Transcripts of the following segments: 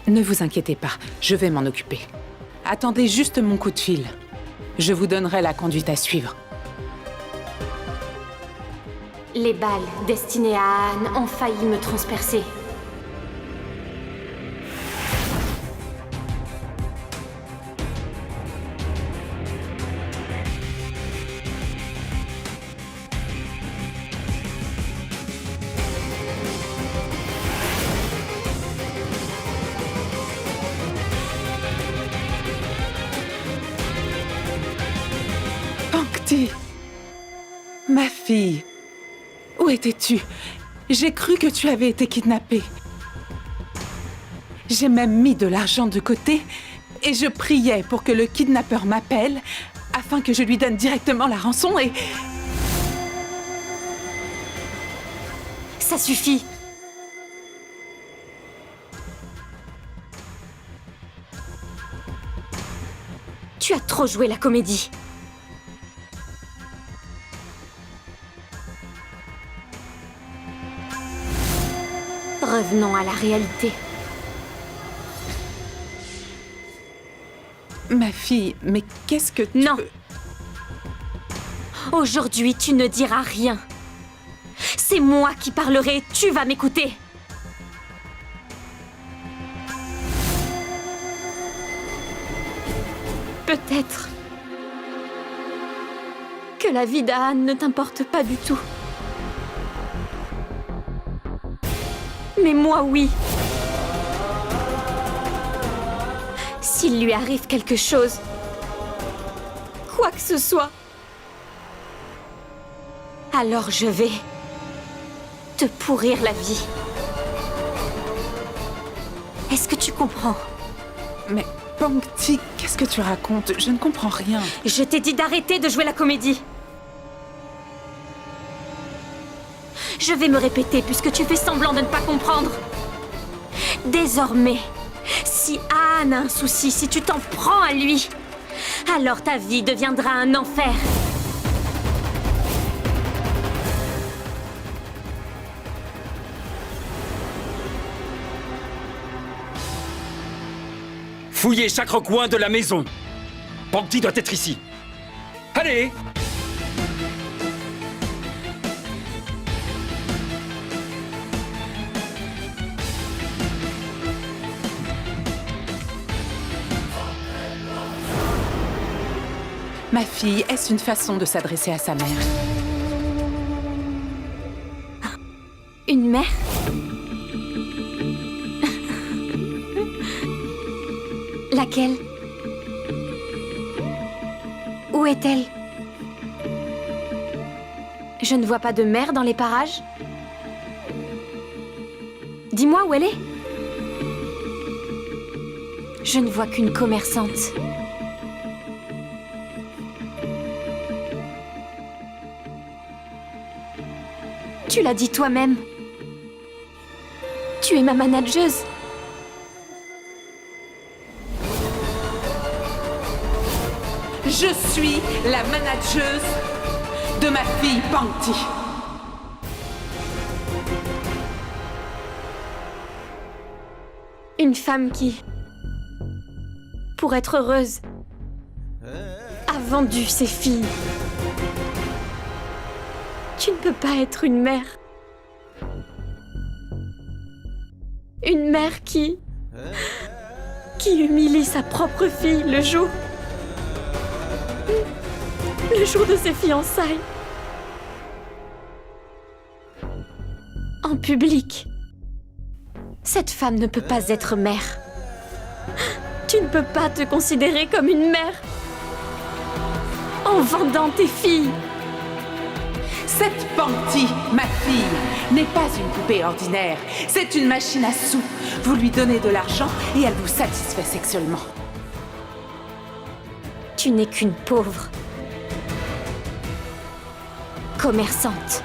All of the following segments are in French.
Ne vous inquiétez pas, je vais m'en occuper. Attendez juste mon coup de fil. Je vous donnerai la conduite à suivre. Les balles destinées à Anne ont failli me transpercer. Pankti, ma fille, où étais-tu? J'ai cru que tu avais été kidnappée. J'ai même mis de l'argent de côté et je priais pour que le kidnappeur m'appelle afin que je lui donne directement la rançon et... Ça suffit. Tu as trop joué la comédie. Revenons à la réalité. Ma fille, mais qu'est-ce que tu... Non. Aujourd'hui, tu ne diras rien. C'est moi qui parlerai, tu vas m'écouter. Peut-être que la vie d'Anne ne t'importe pas du tout. Mais moi, oui. S'il lui arrive quelque chose, quoi que ce soit, alors je vais te pourrir la vie. Est-ce que tu comprends? Mais Pankti, qu'est-ce que tu racontes? Je ne comprends rien. Je t'ai dit d'arrêter de jouer la comédie. Je vais me répéter puisque tu fais semblant de ne pas comprendre. Désormais, si Anne a un souci, si tu t'en prends à lui, alors ta vie deviendra un enfer. Fouillez chaque recoin de la maison. Pankti doit être ici. Allez! Ma fille, est-ce une façon de s'adresser à sa mère? Une mère? Laquelle? Où est-elle? Je ne vois pas de mère dans les parages. Dis-moi où elle est. Je ne vois qu'une commerçante. Tu l'as dit toi-même. Tu es ma manageuse. Je suis la manageuse de ma fille Pankti. Une femme qui, pour être heureuse, a vendu ses filles. Tu ne peux pas être une mère. Une mère qui humilie sa propre fille le jour de ses fiançailles. En public. Cette femme ne peut pas être mère. Tu ne peux pas te considérer comme une mère en vendant tes filles. Cette Pankti, ma fille, n'est pas une poupée ordinaire. C'est une machine à sous. Vous lui donnez de l'argent et elle vous satisfait sexuellement. Tu n'es qu'une pauvre commerçante.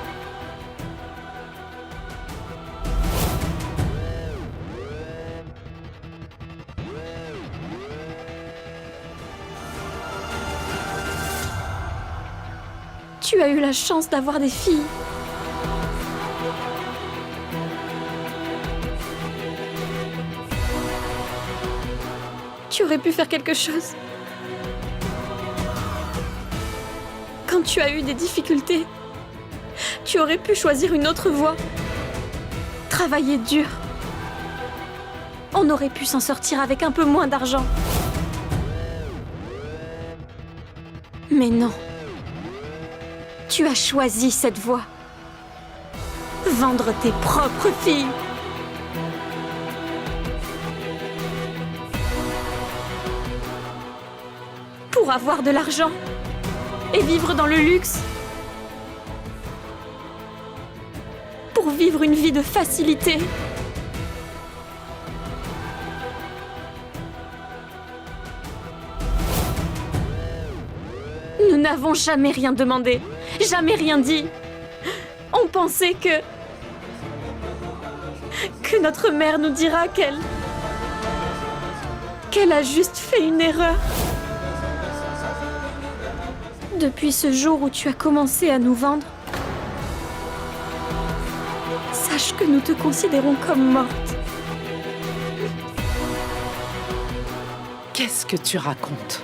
Tu as eu la chance d'avoir des filles. Tu aurais pu faire quelque chose. Quand tu as eu des difficultés, tu aurais pu choisir une autre voie. Travailler dur. On aurait pu s'en sortir avec un peu moins d'argent. Mais non. Tu as choisi cette voie. Vendre tes propres filles. Pour avoir de l'argent et vivre dans le luxe. Pour vivre une vie de facilité. Nous n'avons jamais rien demandé, jamais rien dit. On pensait que notre mère nous dira qu'elle a juste fait une erreur. Depuis ce jour où tu as commencé à nous vendre, sache que nous te considérons comme morte. Qu'est-ce que tu racontes?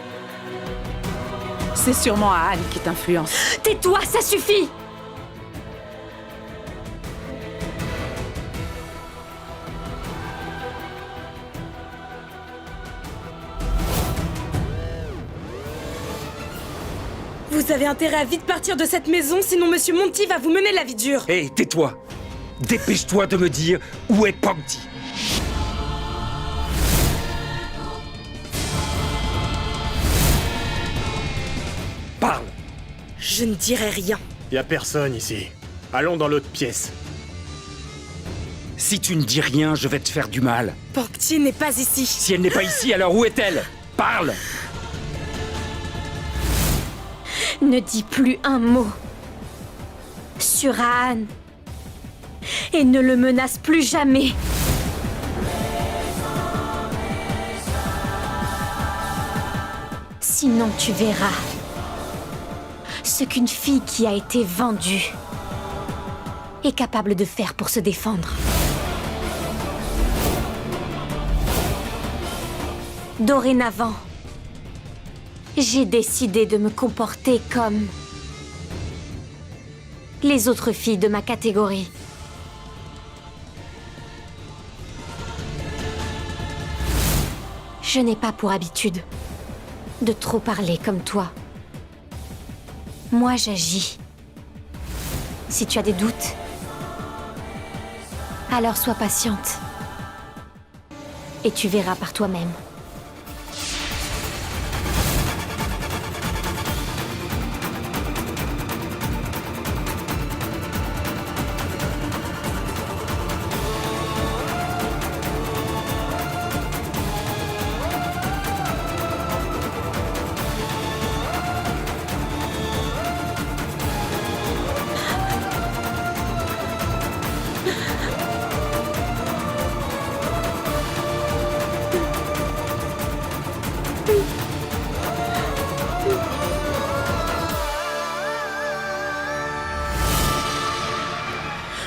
C'est sûrement Anne qui t'influence. Tais-toi, ça suffit! Vous avez intérêt à vite partir de cette maison, sinon Monsieur Monty va vous mener la vie dure. Hé, tais-toi! Dépêche-toi de me dire où est Pankti. Parle! Je ne dirai rien. Y a personne ici. Allons dans l'autre pièce. Si tu ne dis rien, je vais te faire du mal. Pankti n'est pas ici. Si elle n'est pas ici, alors où est-elle? Parle! Ne dis plus un mot sur Aan et ne le menace plus jamais. Sinon tu verras ce qu'une fille qui a été vendue est capable de faire pour se défendre. Dorénavant, j'ai décidé de me comporter comme les autres filles de ma catégorie. Je n'ai pas pour habitude de trop parler comme toi. Moi, j'agis. Si tu as des doutes, alors sois patiente. Et tu verras par toi-même.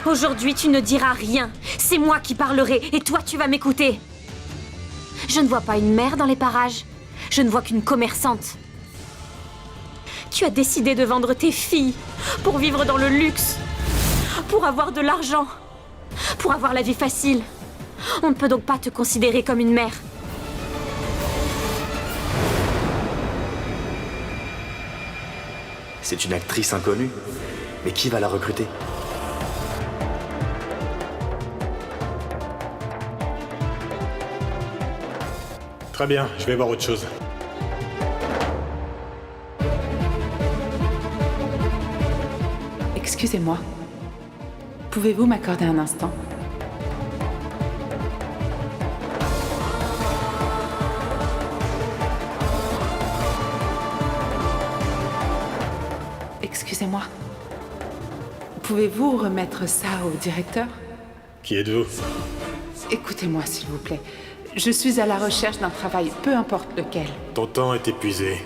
Aujourd'hui, tu ne diras rien. C'est moi qui parlerai et toi, tu vas m'écouter. Je ne vois pas une mère dans les parages. Je ne vois qu'une commerçante. Tu as décidé de vendre tes filles pour vivre dans le luxe, pour avoir de l'argent, pour avoir la vie facile. On ne peut donc pas te considérer comme une mère. C'est une actrice inconnue. Mais qui va la recruter? Très bien, je vais voir autre chose. Excusez-moi. Pouvez-vous m'accorder un instant? Excusez-moi. Pouvez-vous remettre ça au directeur? Qui êtes-vous? Écoutez-moi, s'il vous plaît. Je suis à la recherche d'un travail, peu importe lequel. Ton temps est épuisé.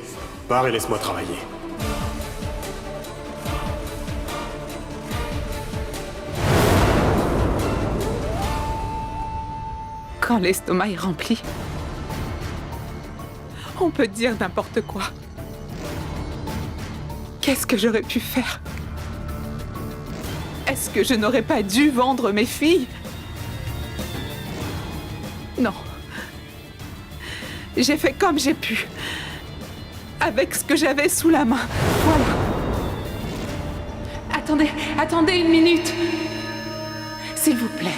Pars et laisse-moi travailler. Quand l'estomac est rempli, on peut dire n'importe quoi. Qu'est-ce que j'aurais pu faire? Est-ce que je n'aurais pas dû vendre mes filles? Non. J'ai fait comme j'ai pu. Avec ce que j'avais sous la main. Voilà. Attendez une minute. S'il vous plaît,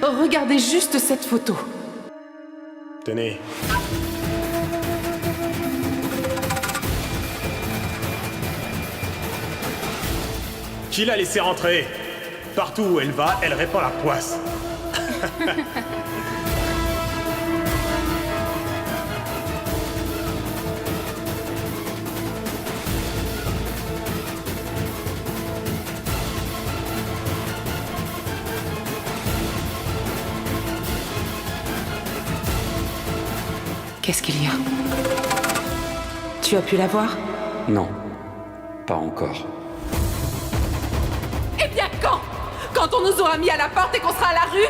regardez juste cette photo. Tenez. Qui l'a laissé rentrer? Partout où elle va, elle répand la poisse. Qu'est-ce qu'il y a? Tu as pu la voir? Non, pas encore. Eh bien quand? Quand on nous aura mis à la porte et qu'on sera à la rue?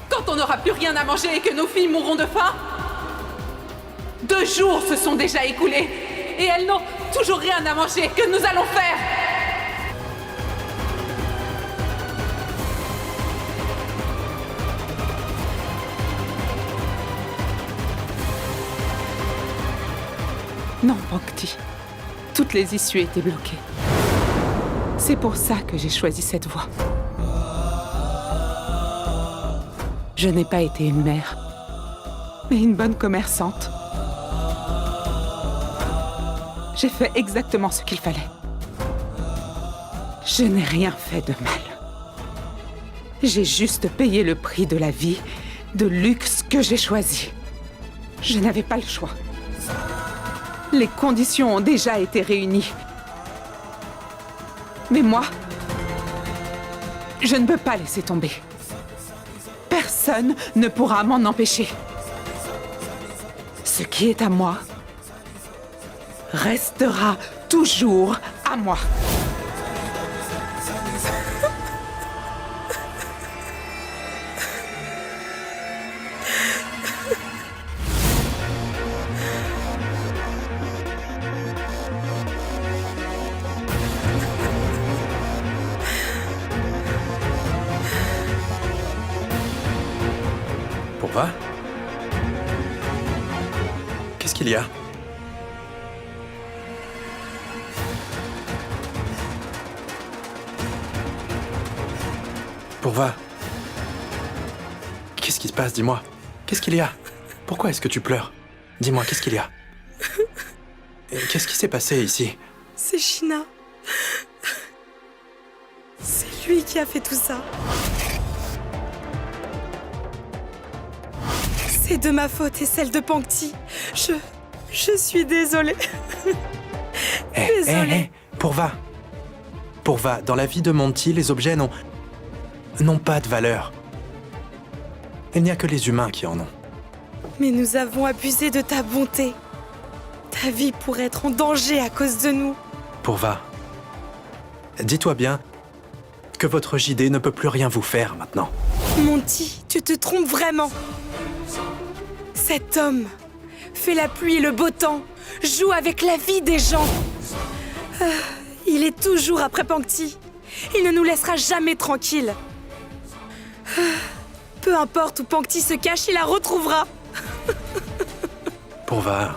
Quand on n'aura plus rien à manger et que nos filles mourront de faim? 2 jours se sont déjà écoulés et elles n'ont toujours rien à manger. Que nous allons faire? Non, Pankti. Toutes les issues étaient bloquées. C'est pour ça que j'ai choisi cette voie. Je n'ai pas été une mère, mais une bonne commerçante. J'ai fait exactement ce qu'il fallait. Je n'ai rien fait de mal. J'ai juste payé le prix de la vie de luxe que j'ai choisi. Je n'avais pas le choix. Les conditions ont déjà été réunies. Mais moi, je ne peux pas laisser tomber. Personne ne pourra m'en empêcher. Ce qui est à moi restera toujours à moi. Pourquoi? Qu'est-ce qu'il y a? Pourva? Qu'est-ce qui se passe? Dis-moi. Qu'est-ce qu'il y a? Pourquoi est-ce que tu pleures? Dis-moi, qu'est-ce qu'il y a? Et qu'est-ce qui s'est passé ici? C'est Shina. C'est lui qui a fait tout ça. C'est de ma faute et celle de Pankti. Je suis désolée. Désolée. Pourva. Pourva, dans la vie de Monty, les objets n'ont pas de valeur. Il n'y a que les humains qui en ont. Mais nous avons abusé de ta bonté. Ta vie pourrait être en danger à cause de nous. Pourva, dis-toi bien que votre JD ne peut plus rien vous faire maintenant. Monty, tu te trompes vraiment. Cet homme fait la pluie et le beau temps, joue avec la vie des gens. Il est toujours après Pankti. Il ne nous laissera jamais tranquilles. Peu importe où Pankti se cache, il la retrouvera. Pourva.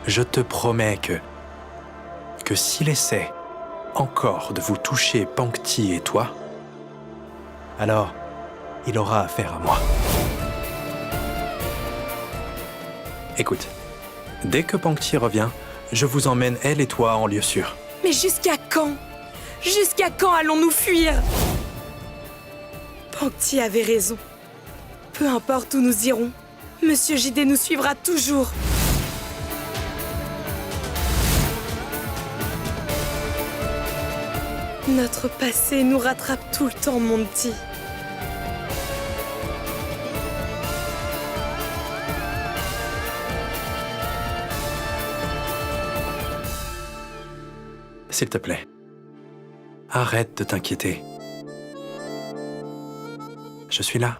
Je te promets que s'il essaie encore de vous toucher Pankti et toi, alors il aura affaire à moi. Écoute, dès que Pankti revient, je vous emmène elle et toi en lieu sûr. Mais jusqu'à quand? Jusqu'à quand allons-nous fuir? Pankti avait raison. Peu importe où nous irons, Monsieur JD nous suivra toujours. Notre passé nous rattrape tout le temps, Monty. S'il te plaît, arrête de t'inquiéter. Je suis là.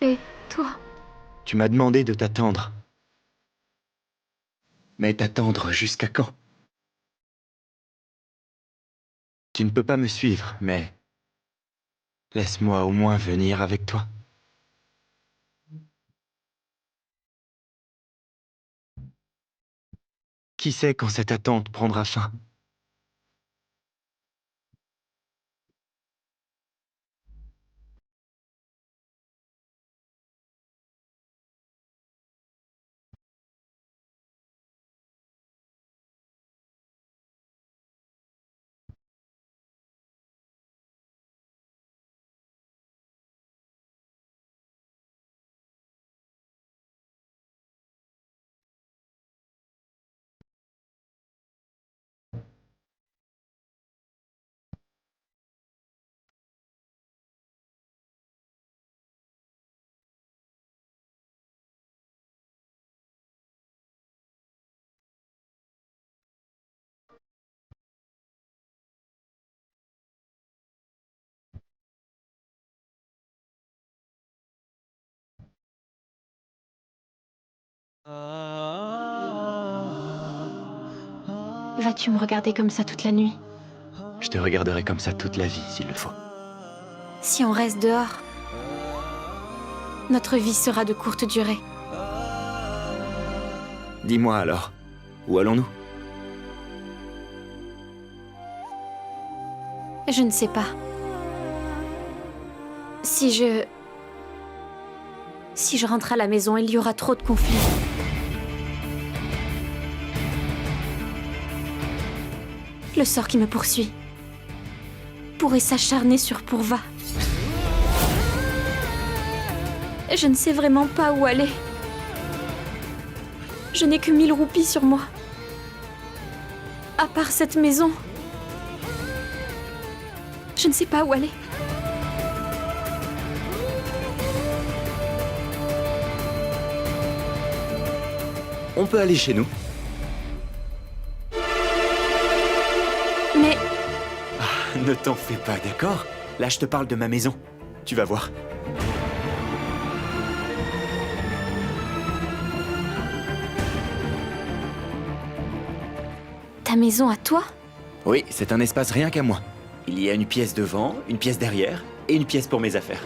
C'est toi. Tu m'as demandé de t'attendre. Mais t'attendre jusqu'à quand? Tu ne peux pas me suivre, mais... laisse-moi au moins venir avec toi. Qui sait quand cette attente prendra fin? Vas-tu me regarder comme ça toute la nuit? Je te regarderai comme ça toute la vie, s'il le faut. Si on reste dehors, notre vie sera de courte durée. Dis-moi alors, où allons-nous? Je ne sais pas. Si je rentre à la maison, il y aura trop de conflits. Le sort qui me poursuit pourrait s'acharner sur Pourva. Je ne sais vraiment pas où aller. Je n'ai que 1000 roupies sur moi. À part cette maison, je ne sais pas où aller. On peut aller chez nous. Mais Ne t'en fais pas, d'accord? Là, je te parle de ma maison. Tu vas voir. ta maison à toi? Oui, c'est un espace rien qu'à moi. Il y a une pièce devant, une pièce derrière et une pièce pour mes affaires.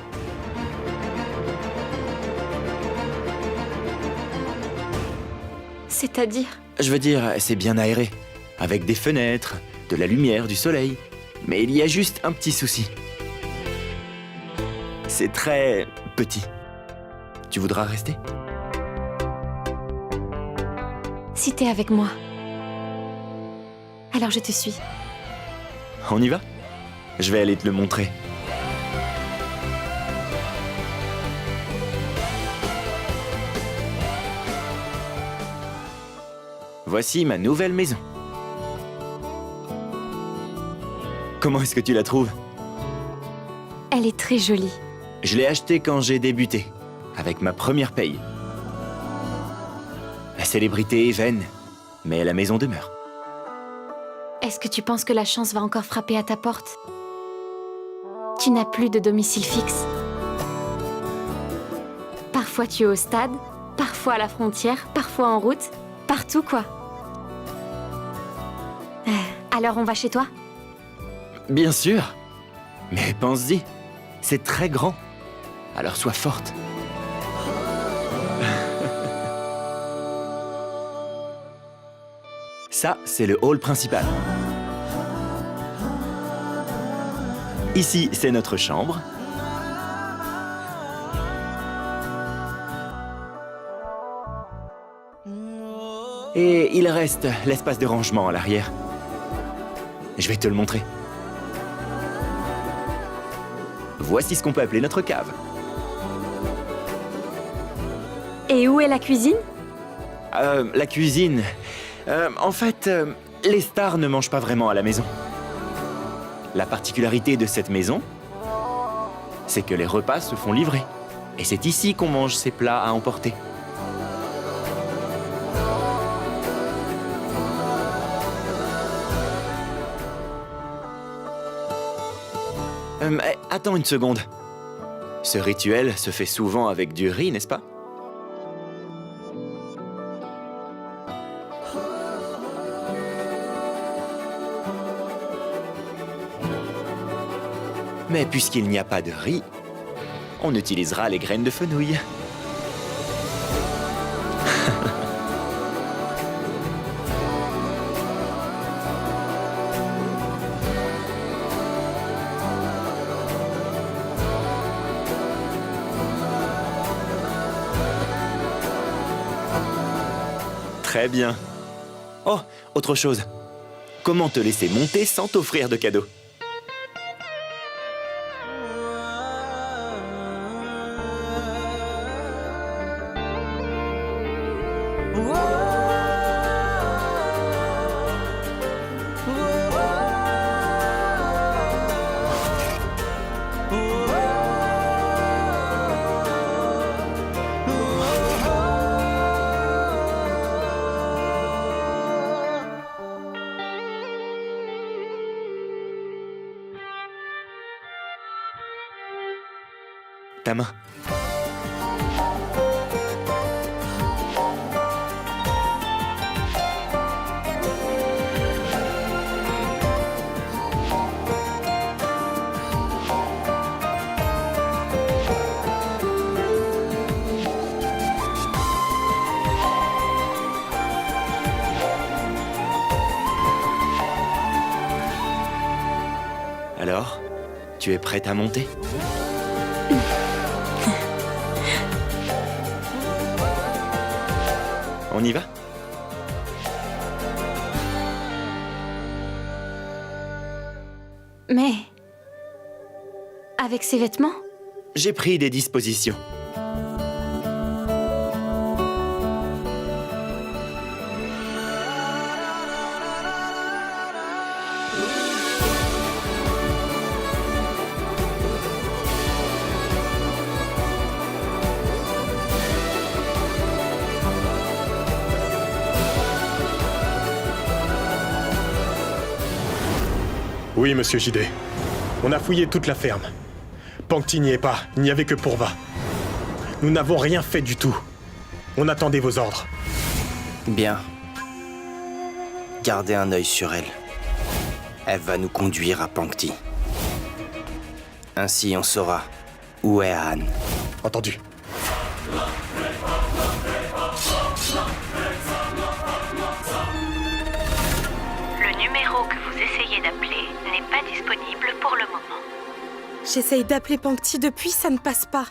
C'est-à-dire? Je veux dire, c'est bien aéré. Avec des fenêtres, de la lumière, du soleil. Mais il y a juste un petit souci. C'est très petit. Tu voudras rester? Si t'es avec moi, alors je te suis. On y va? Je vais aller te le montrer. Voici ma nouvelle maison. Comment est-ce que tu la trouves? Elle est très jolie. Je l'ai achetée quand j'ai débuté, avec ma première paye. La célébrité est vaine, mais la maison demeure. Est-ce que tu penses que la chance va encore frapper à ta porte? Tu n'as plus de domicile fixe. Parfois tu es au stade, parfois à la frontière, parfois en route, partout quoi. Alors on va chez toi? Bien sûr. Mais pense-y, c'est très grand. Alors sois forte. Ça, c'est le hall principal. Ici, c'est notre chambre. Et il reste l'espace de rangement à l'arrière. Je vais te le montrer. Voici ce qu'on peut appeler notre cave. Et où est la cuisine? La cuisine... en fait, les stars ne mangent pas vraiment à la maison. La particularité de cette maison, c'est que les repas se font livrer. Et c'est ici qu'on mange ces plats à emporter. Attends une seconde. Ce rituel se fait souvent avec du riz, n'est-ce pas? Mais puisqu'il n'y a pas de riz, on utilisera les graines de fenouil. Très bien. Oh, autre chose. Comment te laisser monter sans t'offrir de cadeaux? Ta main. Alors, tu es prête à monter? On y va? Mais... avec ces vêtements? J'ai pris des dispositions. Oui, monsieur JD. On a fouillé toute la ferme. Pangti n'y est pas, il n'y avait que Pourva. Nous n'avons rien fait du tout. On attendait vos ordres. Bien. Gardez un œil sur elle. Elle va nous conduire à Pangti. Ainsi, on saura où est Han. Entendu. Le numéro que vous essayez d'appeler n'est pas disponible pour le moment. J'essaye d'appeler Pangti depuis, ça ne passe pas.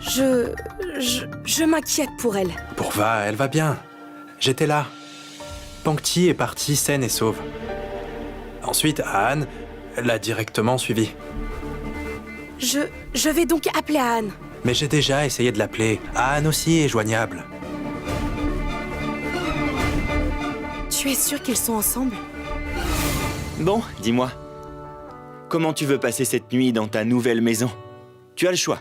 Je m'inquiète pour elle. Pourva, elle va bien. J'étais là. Pangti est partie saine et sauve. Ensuite, Han l'a directement suivi. Je vais donc appeler Anne. Mais j'ai déjà essayé de l'appeler. Han aussi est joignable. Tu es sûr qu'ils sont ensemble? Bon, dis-moi. Comment tu veux passer cette nuit dans ta nouvelle maison? Tu as le choix.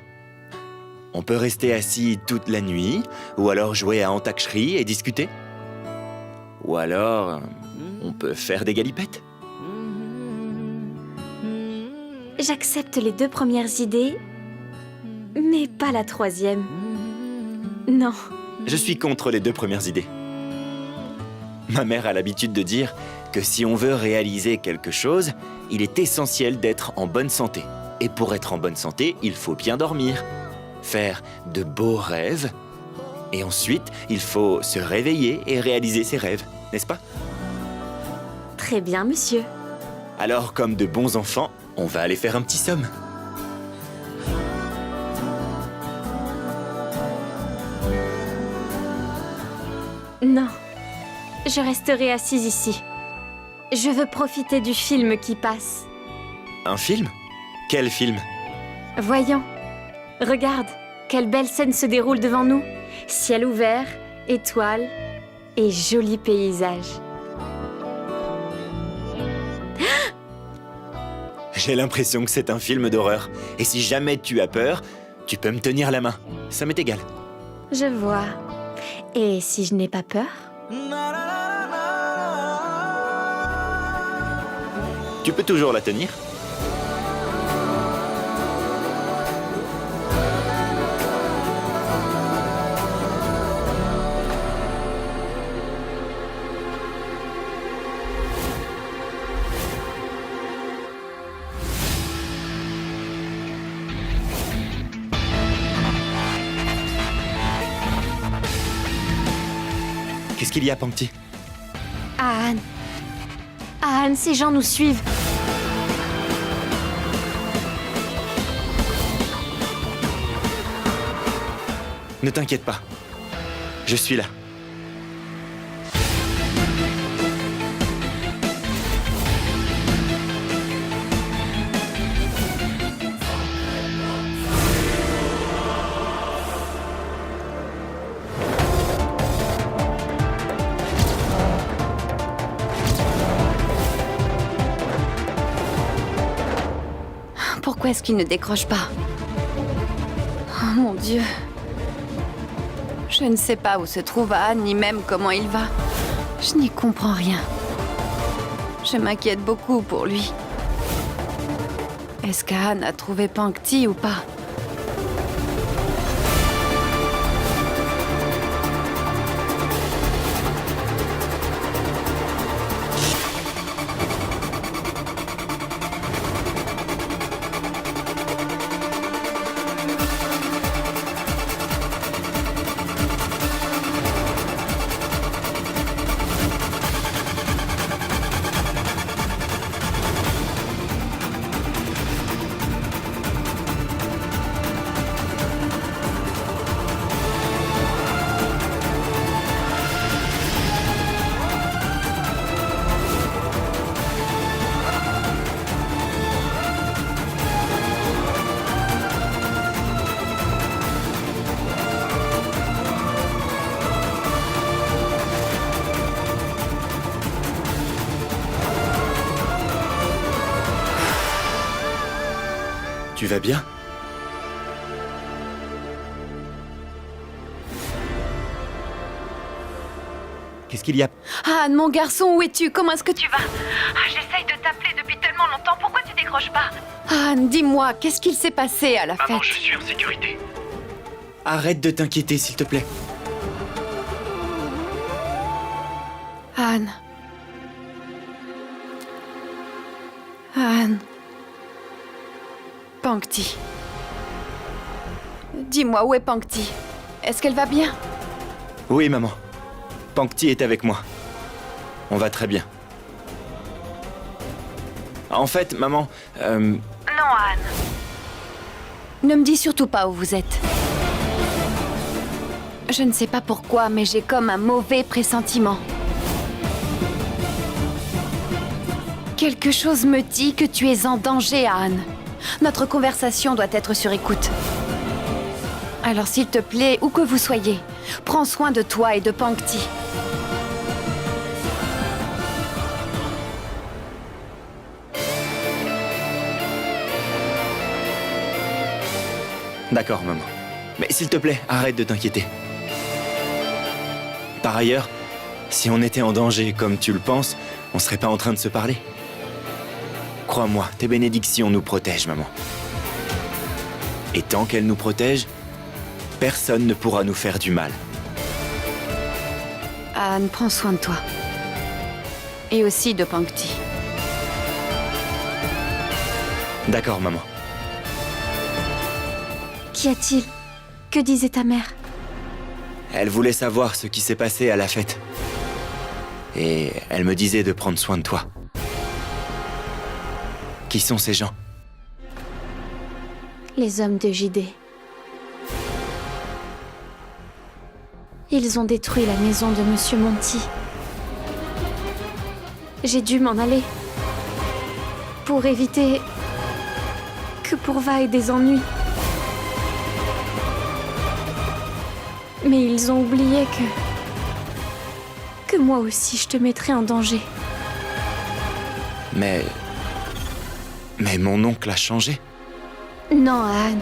On peut rester assis toute la nuit, ou alors jouer à Antakshri et discuter. Ou alors, on peut faire des galipettes. J'accepte les 2 premières idées, mais pas la 3e. Non. Je suis contre les 2 premières idées. Ma mère a l'habitude de dire que si on veut réaliser quelque chose, il est essentiel d'être en bonne santé. Et pour être en bonne santé, il faut bien dormir, faire de beaux rêves, et ensuite, il faut se réveiller et réaliser ses rêves, n'est-ce pas? Très bien, monsieur. Alors, comme de bons enfants, on va aller faire un petit somme. Non. Je resterai assise ici. Je veux profiter du film qui passe. Un film? Quel film? Voyons. Regarde, quelle belle scène se déroule devant nous. Ciel ouvert, étoiles et joli paysage. J'ai l'impression que c'est un film d'horreur. Et si jamais tu as peur, tu peux me tenir la main. Ça m'est égal. Je vois. Et si je n'ai pas peur? Tu peux toujours la tenir. Qu'est-ce qu'il y a, Pankti? Ahan. Ahan, ces gens nous suivent. Ne t'inquiète pas. Je suis là. Pourquoi est-ce qu'il ne décroche pas? Oh mon Dieu. Je ne sais pas où se trouve Han, ni même comment il va. Je n'y comprends rien. Je m'inquiète beaucoup pour lui. Est-ce qu'Han a trouvé Pankti ou pas? Tu vas bien? Qu'est-ce qu'il y a? Han, mon garçon, où es-tu? Comment est-ce que tu vas? J'essaye de t'appeler depuis tellement longtemps, pourquoi tu décroches pas? Han, dis-moi, qu'est-ce qu'il s'est passé à la fête? Maman, je suis en sécurité. Arrête de t'inquiéter, s'il te plaît. Han. Han. Pankti. Dis-moi, où est Pankti? Est-ce qu'elle va bien? Oui, maman. Pankti est avec moi. On va très bien. En fait, maman, Non, Anne. Ne me dis surtout pas où vous êtes. Je ne sais pas pourquoi, mais j'ai comme un mauvais pressentiment. Quelque chose me dit que tu es en danger, Anne. Notre conversation doit être sur écoute. Alors s'il te plaît, où que vous soyez, prends soin de toi et de Pangti. D'accord, maman. Mais s'il te plaît, arrête de t'inquiéter. Par ailleurs, si on était en danger comme tu le penses, on serait pas en train de se parler. Crois-moi, tes bénédictions nous protègent, maman. Et tant qu'elles nous protègent, personne ne pourra nous faire du mal. Anne, prends soin de toi. Et aussi de Pangti. D'accord, maman. Qu'y a-t-il? Que disait ta mère? Elle voulait savoir ce qui s'est passé à la fête. Et elle me disait de prendre soin de toi. Qui sont ces gens? Les hommes de JD. Ils ont détruit la maison de Monsieur Monty. J'ai dû m'en aller. Pour éviter que Pourva ait des ennuis. Mais ils ont oublié que moi aussi je te mettrais en danger. Mais mon oncle a changé. Non, Anne.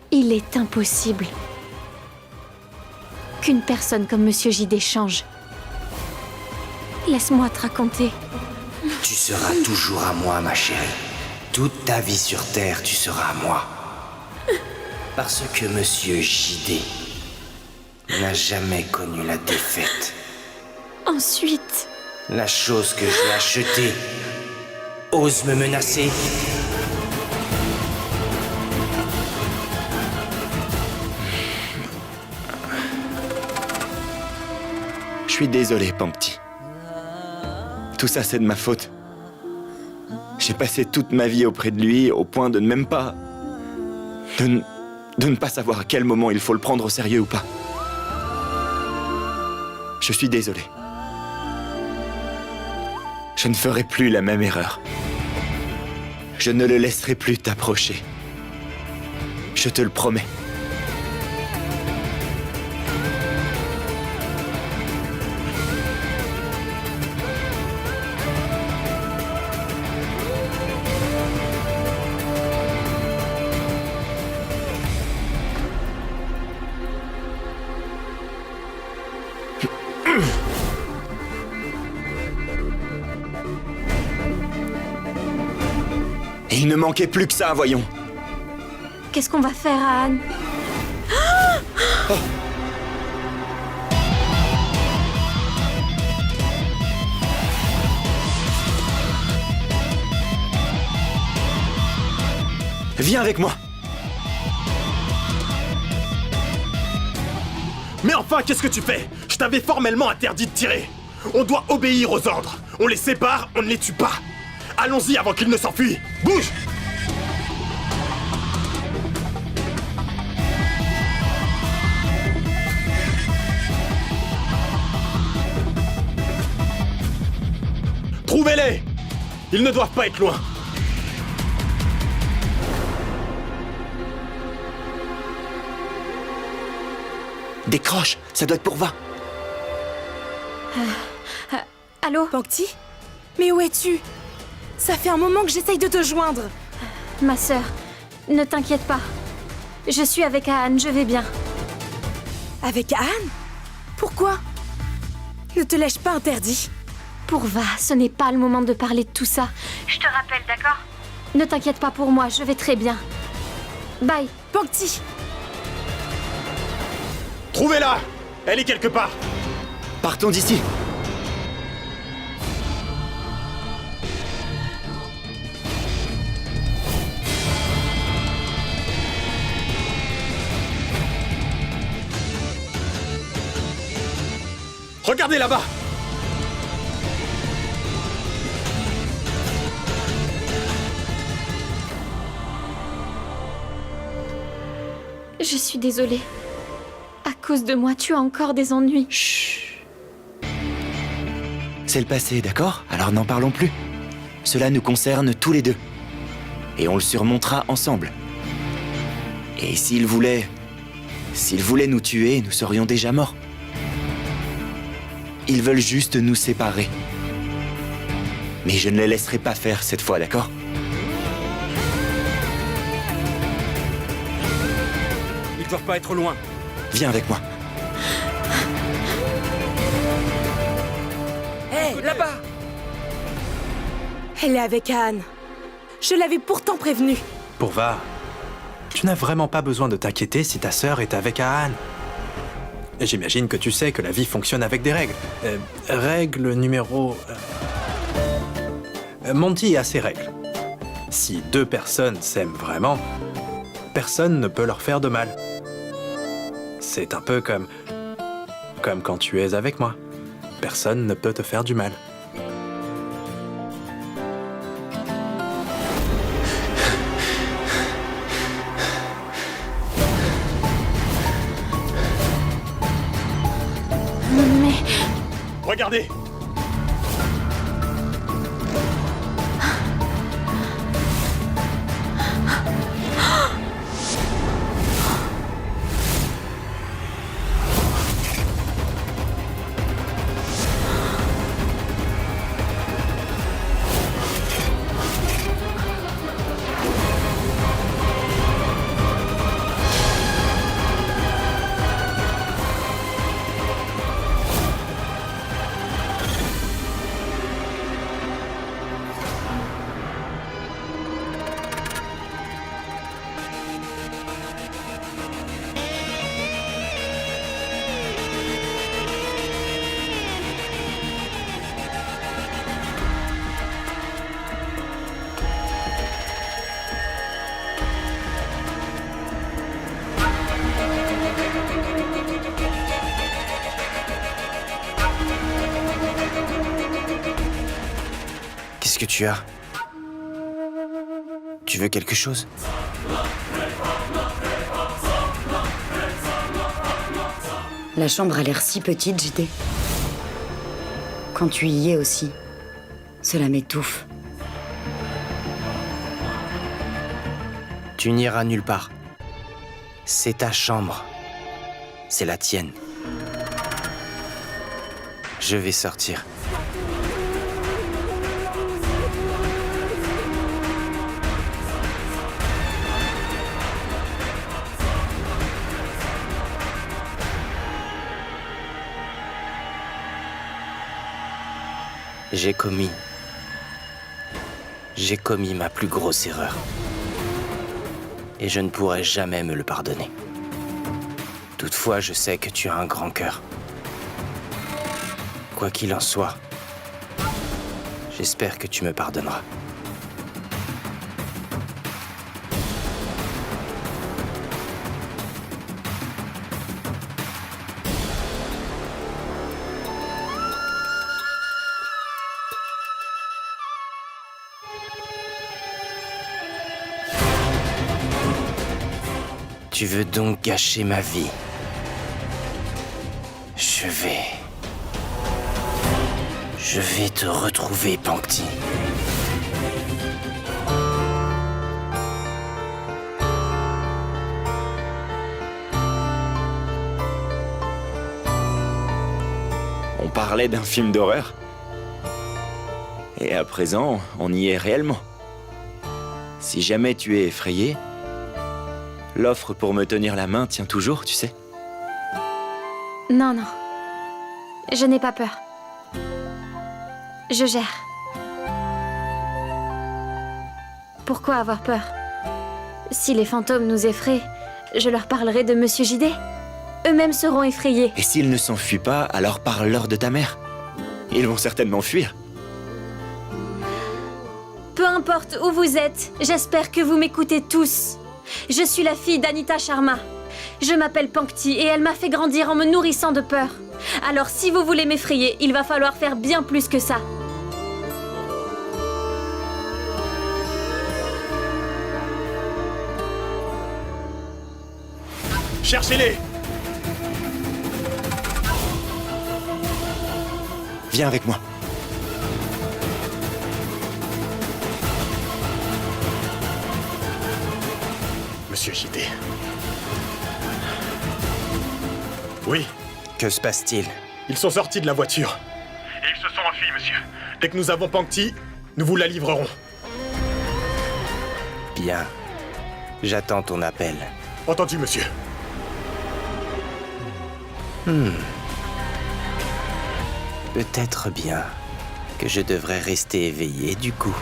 Il est impossible qu'une personne comme Monsieur JD change. Laisse-moi te raconter. Tu seras toujours à moi, ma chérie. Toute ta vie sur Terre, tu seras à moi. Parce que Monsieur JD n'a jamais connu la défaite. Ensuite, La chose que je l'ai achetée ose me menacer. Je suis désolé, Pangti. Tout ça, c'est de ma faute. J'ai passé toute ma vie auprès de lui, au point de ne même pas... de ne pas savoir à quel moment il faut le prendre au sérieux ou pas. Je suis désolé. Je ne ferai plus la même erreur. Je ne le laisserai plus t'approcher. Je te le promets. Et il ne manquait plus que ça, voyons. qu'est-ce qu'on va faire, Anne? Viens avec moi. Mais enfin, qu'est-ce que tu fais? Je t'avais formellement interdit de tirer. On doit obéir aux ordres. On les sépare, on ne les tue pas. Allons-y avant qu'ils ne s'enfuient. Bouge! Trouvez-les! Ils ne doivent pas être loin. Décroche, ça doit être Pourva. Allô? Pangti? Mais où es-tu? Ça fait un moment que j'essaye de te joindre. Ma sœur, ne t'inquiète pas. Je suis avec Anne, je vais bien. Avec Anne? Pourquoi? Ne te l'ai-je pas interdit? Pourva, ce n'est pas le moment de parler de tout ça. Je te rappelle, d'accord? Ne t'inquiète pas pour moi, je vais très bien. Bye. Pangti! Trouvez-la! Elle est quelque part. Partons d'ici. Regardez là-bas! Je suis désolée. À cause de moi, tu as encore des ennuis. Chut. C'est le passé, d'accord? Alors n'en parlons plus. Cela nous concerne tous les deux. Et on le surmontera ensemble. Et s'ils voulaient nous tuer, nous serions déjà morts. Ils veulent juste nous séparer. Mais je ne les laisserai pas faire cette fois, d'accord? Ils doivent pas être loin. Viens avec moi. Hé, là-bas! Elle est avec Anne. Je l'avais pourtant prévenue. Pourva, tu n'as vraiment pas besoin de t'inquiéter si ta sœur est avec Ahan. J'imagine que tu sais que la vie fonctionne avec des règles. Règle numéro... Monty a ses règles. Si deux personnes s'aiment vraiment, personne ne peut leur faire de mal. C'est un peu comme quand tu es avec moi. Personne ne peut te faire du mal. Mais... Regardez! Qu'est-ce que tu as? Tu veux quelque chose? La chambre a l'air si petite, JD. Quand tu y es aussi, cela m'étouffe. Tu n'iras nulle part. C'est ta chambre. C'est la tienne. Je vais sortir. J'ai commis ma plus grosse erreur. Et je ne pourrai jamais me le pardonner. Toutefois, je sais que tu as un grand cœur. Quoi qu'il en soit, j'espère que tu me pardonneras. Tu veux donc gâcher ma vie? Je vais te retrouver, Pangti. On parlait d'un film d'horreur. Et à présent, on y est réellement. Si jamais tu es effrayé, l'offre pour me tenir la main tient toujours, tu sais. Non, non. Je n'ai pas peur. Je gère. Pourquoi avoir peur? Si les fantômes nous effraient, je leur parlerai de Monsieur JD. Eux-mêmes seront effrayés. Et s'ils ne s'enfuient pas, alors parle-leur de ta mère. Ils vont certainement fuir. Peu importe où vous êtes, j'espère que vous m'écoutez tous. Je suis la fille d'Anita Sharma. Je m'appelle Pangti et elle m'a fait grandir en me nourrissant de peur. Alors si vous voulez m'effrayer, il va falloir faire bien plus que ça. Cherchez-les! Viens avec moi. monsieur JD. Oui, Que se passe-t-il? ils sont sortis de la voiture. Et ils se sont enfuis, monsieur. Dès que nous avons Pangti, nous vous la livrerons. Bien. J'attends ton appel. Entendu, monsieur. Peut-être bien que je devrais rester éveillé du coup.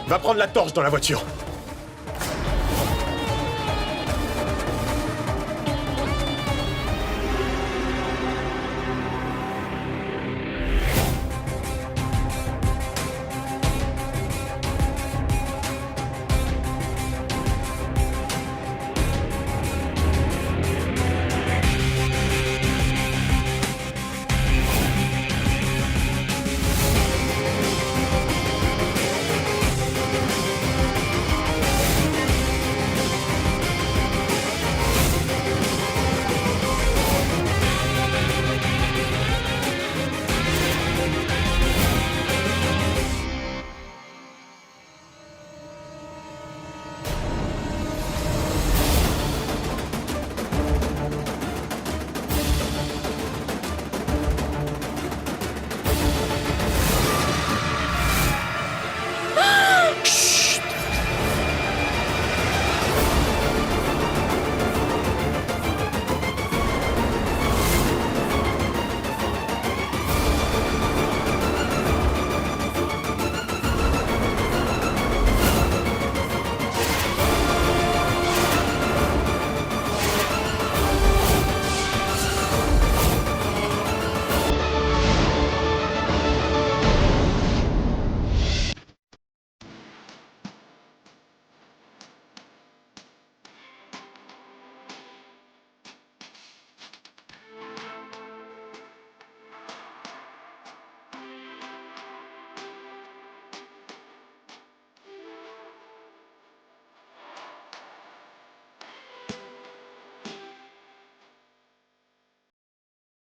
Va prendre la torche dans la voiture.